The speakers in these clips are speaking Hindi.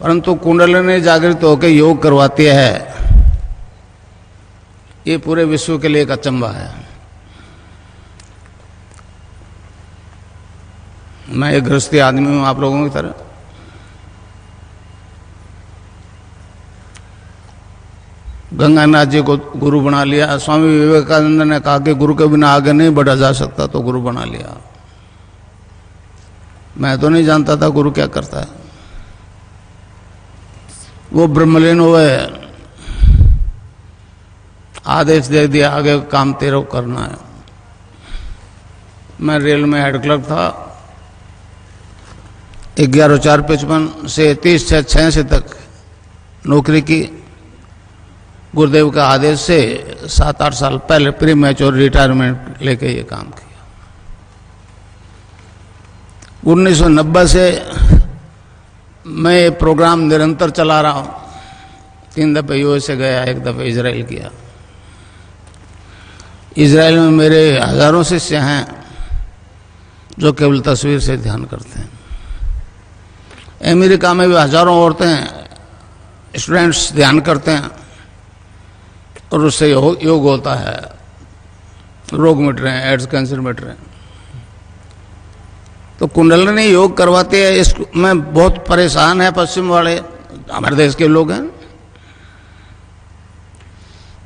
परंतु कुंडलिनी जागृत होकर योग करवाती है, ये पूरे विश्व के लिए एक अचंभा है। मैं एक गृहस्थी आदमी हूं आप लोगों की तरह। गंगानाथ जी को गुरु बना लिया। स्वामी विवेकानंद ने कहा कि गुरु के बिना आगे नहीं बढ़ा जा सकता, तो गुरु बना लिया। मैं तो नहीं जानता था गुरु क्या करता है। वो ब्रह्मलीन हुए, आदेश दे दिया आगे काम तेरे को करना है। मैं रेल में हेड क्लर्क था। 11/4/55 से 30/6/86 तक नौकरी की। गुरुदेव का आदेश से 7-8 साल पहले प्री मैच्योर रिटायरमेंट लेके ये काम किया। 1990 से मैं ये प्रोग्राम निरंतर चला रहा हूँ। 3 दफे यूएसए गया, 1 दफे इजराइल किया। इजराइल में मेरे हजारों शिष्य हैं जो केवल तस्वीर से ध्यान करते हैं। अमेरिका में भी हजारों औरतें स्टूडेंट्स ध्यान करते हैं और उससे योग होता है, रोग मिट रहे हैं, एड्स कैंसर मिट रहे हैं। तो कुंडलिनी योग करवाते हैं। इसमें बहुत परेशान है पश्चिम वाले, हमारे देश के लोग हैं।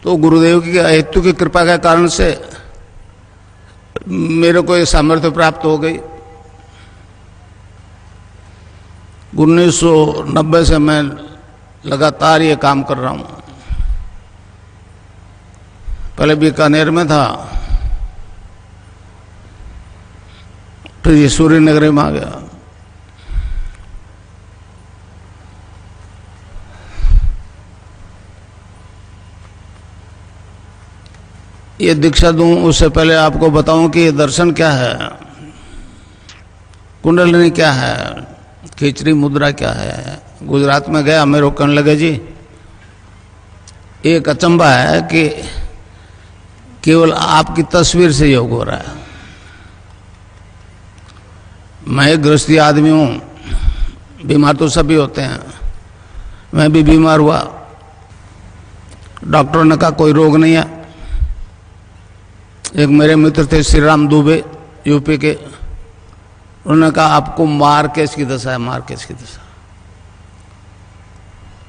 तो गुरुदेव की हेतु की कृपा के कारण से मेरे को ये सामर्थ्य प्राप्त हो गई। 1990 से मैं लगातार ये काम कर रहा हूँ। पहले बीकानेर में था, फिर ये सूर्य नगरी में आ गया। ये दीक्षा दूं उससे पहले आपको बताऊं कि ये दर्शन क्या है, कुंडलिनी क्या है, खिचड़ी मुद्रा क्या है। गुजरात में गया, मेरे को कहने लगे जी एक अचंभा है कि केवल आपकी तस्वीर से योग हो रहा है। मैं एक गृहस्थी आदमी हूँ, बीमार तो सभी होते हैं, मैं भी बीमार हुआ। डॉक्टर ने कहा कोई रोग नहीं है। एक मेरे मित्र थे श्री राम दुबे, यूपी के, उन्होंने कहा आपको मार्केज की दशा है, मार्केज की दशा।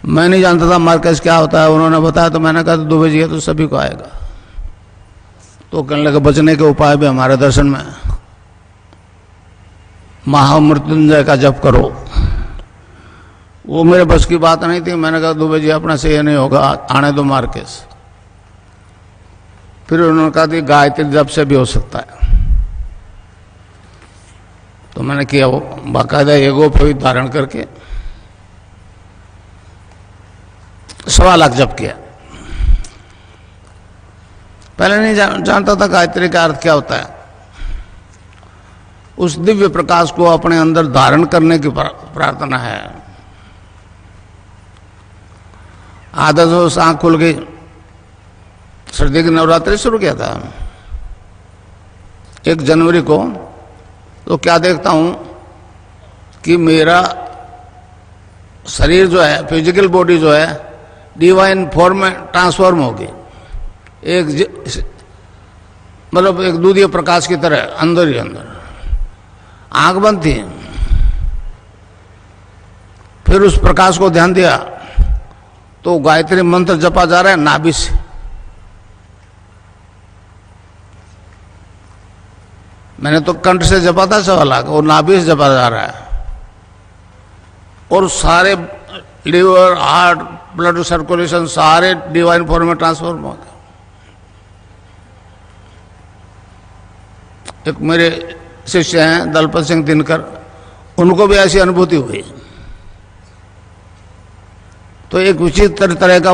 मैं नहीं जानता था मार्केज क्या होता है, उन्होंने बताया तो मैंने कहा तो दुबे जी है तो सभी को आएगा। तो कहने लगे बचने के उपाय भी हमारे दर्शन में, महामृत्युंजय का जप करो। वो मेरे बस की बात नहीं थी। मैंने कहा दुबे जी अपना से ये नहीं होगा, आने दो मार्केज। फिर उन्होंने कहा कि गायत्री जप से भी हो सकता है। तो मैंने किया, वो बाकायदा एगोपवीत धारण करके 1.25 लाख जप किया। पहले नहीं जानता था गायत्री का अर्थ क्या होता है। उस दिव्य प्रकाश को अपने अंदर धारण करने की प्रार्थना है। आधा तो आंख खुल गई। सर्दी की नवरात्रि शुरू किया था 1 जनवरी को। तो क्या देखता हूं कि मेरा शरीर जो है, फिजिकल बॉडी जो है, डिवाइन फॉर्म में ट्रांसफॉर्म हो गई। मतलब एक दूधीय प्रकाश की तरह अंदर ही अंदर। आंख बंद थी, फिर उस प्रकाश को ध्यान दिया तो गायत्री मंत्र जपा जा रहा है नाभि से। मैंने तो कंठ से जपा था 1.25 लाख, और नाभि से जपा जा रहा है। और सारे लिवर, हार्ट, ब्लड सर्कुलेशन सारे डिवाइन फॉर्म में ट्रांसफॉर्म हो गए। एक मेरे शिष्य हैं दलपत सिंह दिनकर, उनको भी ऐसी अनुभूति हुई। तो एक विचित्र तरह का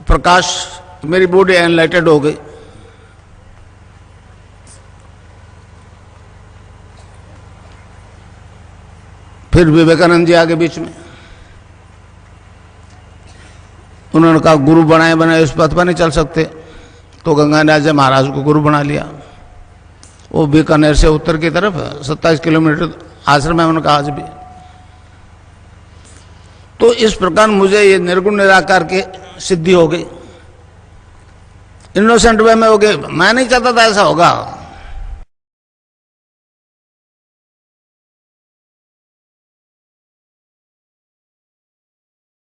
प्रकाश, मेरी बॉडी एनलाइटेड हो गई। फिर विवेकानंद जी आगे बीच में, उन्होंने कहा गुरु बनाए इस पथ पर नहीं चल सकते। तो गंगानाथ जी महाराज को गुरु बना लिया। वो बीकानेर से उत्तर की तरफ 27 किलोमीटर आश्रम है उनका आज भी। तो इस प्रकार मुझे ये निर्गुण निराकार की सिद्धि हो गई। इनोसेंट वे में हो गए। मैं नहीं चाहता था ऐसा होगा,